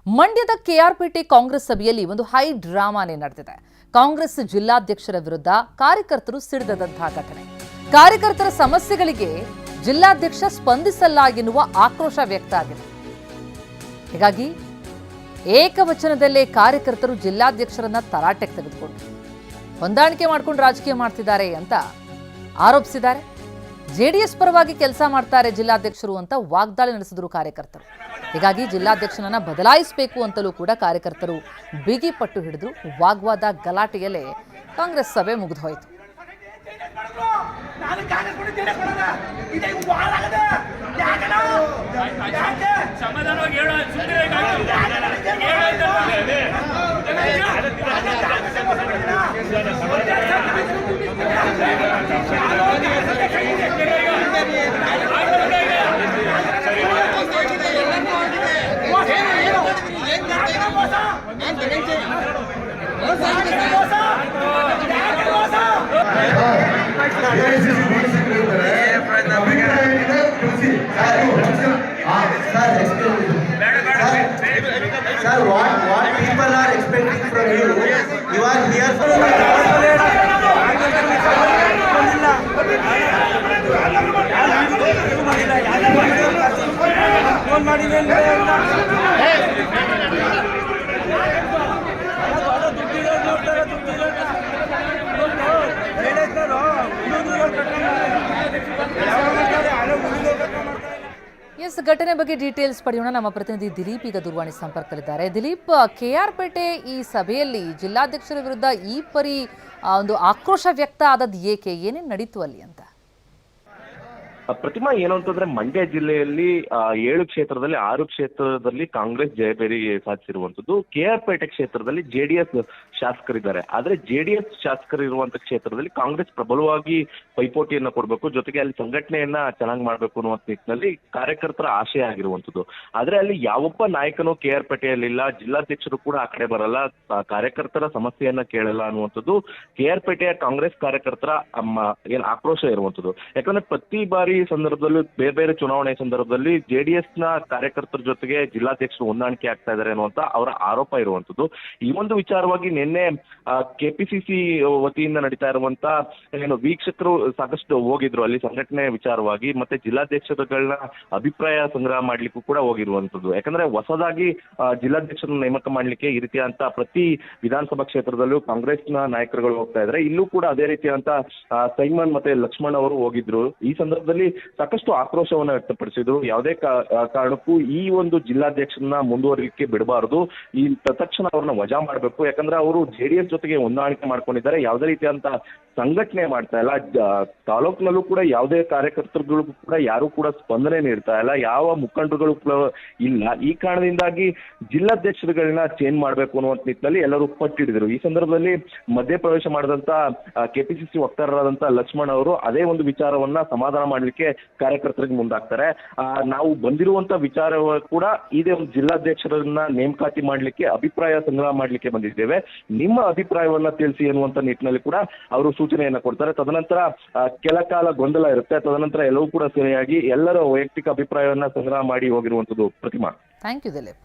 ಮಂಡ್ಯದ ಕೆಆರ್ಪೇಟೆ ಕಾಂಗ್ರೆಸ್ ಸಭೆಯಲ್ಲಿ ಒಂದು ಹೈ ಡ್ರಾಮಾನೇ ನಡೆದಿದೆ. ಕಾಂಗ್ರೆಸ್ ಜಿಲ್ಲಾಧ್ಯಕ್ಷರ ವಿರುದ್ಧ ಕಾರ್ಯಕರ್ತರು ಸಿಡಿದಂತಹ ಘಟನೆ. ಕಾರ್ಯಕರ್ತರ ಸಮಸ್ಯೆಗಳಿಗೆ ಜಿಲ್ಲಾಧ್ಯಕ್ಷ ಸ್ಪಂದಿಸಲ್ಲ ಎನ್ನುವ ಆಕ್ರೋಶ ವ್ಯಕ್ತ ಆಗಿದೆ. ಹೀಗಾಗಿ ಏಕವಚನದಲ್ಲೇ ಕಾರ್ಯಕರ್ತರು ಜಿಲ್ಲಾಧ್ಯಕ್ಷರನ್ನ ತರಾಟೆಗೆ ತೆಗೆದುಕೊಂಡು ಹೊಂದಾಣಿಕೆ ಮಾಡ್ಕೊಂಡು ರಾಜಕೀಯ ಮಾಡ್ತಿದ್ದಾರೆ ಅಂತ ಆರೋಪಿಸಿದ್ದಾರೆ. ಜೆಡಿಎಸ್ ಪರವಾಗಿ ಕೆಲಸ ಮಾಡ್ತಾರೆ ಜಿಲ್ಲಾಧ್ಯಕ್ಷರು ಅಂತ ವಾಗ್ದಾಳಿ ನಡೆಸಿದ್ರು ಕಾರ್ಯಕರ್ತರು. ಹೀಗಾಗಿ ಜಿಲ್ಲಾಧ್ಯಕ್ಷನನ್ನ ಬದಲಾಯಿಸಬೇಕು ಅಂತಲೂ ಕೂಡ ಕಾರ್ಯಕರ್ತರು ಬಿಗಿ ಪಟ್ಟು ಹಿಡಿದ್ರು. ವಾಗ್ವಾದ ಗಲಾಟೆಯಲ್ಲೇ ಕಾಂಗ್ರೆಸ್ ಸಭೆ ಮುಗಿದು ಹೋಯಿತು. Sir, what people are expecting from you? You are here for. Yes, ಘಟನೆ ಬಗ್ಗೆ ಡೀಟೇಲ್ಸ್ ಪಡೆಯೋಣ. ನಮ್ಮ ಪ್ರತಿನಿಧಿ ದಿಲೀಪ್ ಈಗ ದೂರವಾಣಿ ಸಂಪರ್ಕದಲ್ಲಿದ್ದಾರೆ. ದಿಲೀಪ್, ಕೆಆರ್ಪೇಟೆ ಈ ಸಭೆಯಲ್ಲಿ ಜಿಲ್ಲಾಧ್ಯಕ್ಷರ ವಿರುದ್ಧ ಈ ಪರಿ ಒಂದು ಆಕ್ರೋಶ ವ್ಯಕ್ತ ಆದದ್ದು ಏಕೆ? ಏನೇನು ನಡೀತು ಅಲ್ಲಿ ಅಂತ? ಪ್ರತಿಮಾ, ಏನು ಅಂತಂದ್ರೆ ಮಂಡ್ಯ ಜಿಲ್ಲೆಯಲ್ಲಿ 7 ಕ್ಷೇತ್ರದಲ್ಲಿ 6 ಕ್ಷೇತ್ರದಲ್ಲಿ ಕಾಂಗ್ರೆಸ್ ಜಯಬೇರಿ ಸಾಧಿಸಿರುವಂತದ್ದು. ಕೆಆರ್ಪೇಟೆ ಕ್ಷೇತ್ರದಲ್ಲಿ ಜೆಡಿಎಸ್ ಶಾಸಕರಿದ್ದಾರೆ. ಆದ್ರೆ ಜೆಡಿಎಸ್ ಶಾಸಕರು ಇರುವಂತ ಕ್ಷೇತ್ರದಲ್ಲಿ ಕಾಂಗ್ರೆಸ್ ಪ್ರಬಲವಾಗಿ ಪೈಪೋಟಿಯನ್ನ ಕೊಡಬೇಕು, ಜೊತೆಗೆ ಅಲ್ಲಿ ಸಂಘಟನೆಯನ್ನ ಚೆನ್ನಾಗಿ ಮಾಡ್ಬೇಕು ಅನ್ನುವಂತ ನಿಟ್ಟಿನಲ್ಲಿ ಕಾರ್ಯಕರ್ತರ ಆಶಯ ಆಗಿರುವಂತದ್ದು. ಆದ್ರೆ ಅಲ್ಲಿ ಯಾವೊಬ್ಬ ನಾಯಕನು ಕೆಆರ್ಪೇಟೆಯಲ್ಲಿಲ್ಲ, ಜಿಲ್ಲಾಧ್ಯಕ್ಷರು ಕೂಡ ಆ ಕಡೆ ಬರಲ್ಲ, ಕಾರ್ಯಕರ್ತರ ಸಮಸ್ಯೆಯನ್ನ ಕೇಳಲ್ಲ ಅನ್ನುವಂಥದ್ದು ಕೆಆರ್ಪೇಟೆಯ ಕಾಂಗ್ರೆಸ್ ಕಾರ್ಯಕರ್ತರ ಏನ್ ಆಕ್ರೋಶ ಇರುವಂತದ್ದು. ಯಾಕಂದ್ರೆ ಪ್ರತಿ ಬಾರಿ ಸಂದರ್ಭದಲ್ಲೂ ಬೇರೆ ಬೇರೆ ಚುನಾವಣೆ ಸಂದರ್ಭದಲ್ಲಿ ಜೆಡಿಎಸ್ ನ ಕಾರ್ಯಕರ್ತರ ಜೊತೆಗೆ ಜಿಲ್ಲಾಧ್ಯಕ್ಷರು ಹೊಂದಾಣಿಕೆ ಆಗ್ತಾ ಇದ್ದಾರೆ ಅನ್ನುವಂತ ಅವರ ಆರೋಪ ಇರುವಂತದ್ದು. ಈ ಒಂದು ವಿಚಾರವಾಗಿ ನಿನ್ನೆ ಕೆಪಿಸಿಸಿ ವತಿಯಿಂದ ನಡೀತಾ ಇರುವಂತ ಏನು ವೀಕ್ಷಕರು ಸಾಕಷ್ಟು ಹೋಗಿದ್ರು ಅಲ್ಲಿ ಸಂಘಟನೆ ವಿಚಾರವಾಗಿ, ಮತ್ತೆ ಜಿಲ್ಲಾಧ್ಯಕ್ಷರುಗಳನ್ನ ಅಭಿಪ್ರಾಯ ಸಂಗ್ರಹ ಮಾಡ್ಲಿಕ್ಕೂ ಕೂಡ ಹೋಗಿರುವಂತದ್ದು. ಯಾಕಂದ್ರೆ ಹೊಸದಾಗಿ ಜಿಲ್ಲಾಧ್ಯಕ್ಷರನ್ನ ನೇಮಕ ಮಾಡ್ಲಿಕ್ಕೆ ಈ ರೀತಿಯಂತ ಪ್ರತಿ ವಿಧಾನಸಭಾ ಕ್ಷೇತ್ರದಲ್ಲೂ ಕಾಂಗ್ರೆಸ್ನ ನಾಯಕರುಗಳು ಹೋಗ್ತಾ ಇದ್ದಾರೆ. ಇಲ್ಲೂ ಕೂಡ ಅದೇ ರೀತಿಯಂತ ಸೈಮನ್ ಮತ್ತೆ ಲಕ್ಷ್ಮಣ್ ಅವರು ಹೋಗಿದ್ರು. ಈ ಸಂದರ್ಭದಲ್ಲಿ ಸಾಕಷ್ಟು ಆಕ್ರೋಶವನ್ನ ವ್ಯಕ್ತಪಡಿಸಿದ್ರು. ಯಾವುದೇ ಕಾರಣಕ್ಕೂ ಈ ಒಂದು ಜಿಲ್ಲಾಧ್ಯಕ್ಷರನ್ನ ಮುಂದುವರಿಲಿಕ್ಕೆ ಬಿಡಬಾರದು, ಈ ತಕ್ಷಣ ಅವ್ರನ್ನ ವಜಾ ಮಾಡಬೇಕು. ಯಾಕಂದ್ರೆ ಅವರು ಜೆಡಿಎಸ್ ಜೊತೆಗೆ ಹೊಂದಾಣಿಕೆ ಮಾಡ್ಕೊಂಡಿದ್ದಾರೆ, ಯಾವುದೇ ರೀತಿಯಂತ ಸಂಘಟನೆ ಮಾಡ್ತಾ ಇಲ್ಲ. ತಾಲೂಕಿನಲ್ಲೂ ಕೂಡ ಯಾವುದೇ ಕಾರ್ಯಕರ್ತರುಗಳು ಕೂಡ ಯಾರು ಕೂಡ ಸ್ಪಂದನೆ ನೀಡ್ತಾ ಇಲ್ಲ, ಯಾವ ಮುಖಂಡರುಗಳು ಕೂಡ ಇಲ್ಲ. ಈ ಕಾರಣದಿಂದಾಗಿ ಜಿಲ್ಲಾಧ್ಯಕ್ಷರುಗಳನ್ನ ಚೇಂಜ್ ಮಾಡಬೇಕು ಅನ್ನುವಂತ ನಿಟ್ಟಿನಲ್ಲಿ ಎಲ್ಲರೂ ಪಟ್ಟಿಡಿದ್ರು. ಈ ಸಂದರ್ಭದಲ್ಲಿ ಮಧ್ಯಪ್ರವೇಶ ಮಾಡಿದಂತ ಕೆಪಿಸಿಸಿ ವಕ್ತಾರರಾದಂತ ಲಕ್ಷ್ಮಣ್ ಅವರು ಅದೇ ಒಂದು ವಿಚಾರವನ್ನ ಸಮಾಧಾನ ಮಾಡ್ಲಿಕ್ಕೆ ಕಾರ್ಯಕರ್ತರಿಗೆ ಮುಂದಾಗ್ತಾರೆ. ನಾವು ಬಂದಿರುವಂತ ವಿಚಾರ ಕೂಡ ಇದೇ ಒಂದು ಜಿಲ್ಲಾಧ್ಯಕ್ಷರನ್ನ ನೇಮಕಾತಿ ಮಾಡ್ಲಿಕ್ಕೆ ಅಭಿಪ್ರಾಯ ಸಂಗ್ರಹ ಮಾಡ್ಲಿಕ್ಕೆ ಬಂದಿದ್ದೇವೆ, ನಿಮ್ಮ ಅಭಿಪ್ರಾಯವನ್ನ ತಿಳಿಸಿ ಎನ್ನುವಂತ ನಿಟ್ಟಿನಲ್ಲಿ ಕೂಡ ಅವರು ಸೂಚನೆಯನ್ನ ಕೊಡ್ತಾರೆ. ತದನಂತರ ಕೆಲ ಕಾಲ ಗೊಂದಲ ಇರುತ್ತೆ. ತದನಂತರ ಎಲ್ಲವೂ ಕೂಡ ಸರಿಯಾಗಿ ಎಲ್ಲರ ವೈಯಕ್ತಿಕ ಅಭಿಪ್ರಾಯವನ್ನ ಸಂಗ್ರಹ ಮಾಡಿ ಹೋಗಿರುವಂತದ್ದು. ಪ್ರತಿಮಾ, ಥ್ಯಾಂಕ್ ಯು ದಿಲೀಪ್.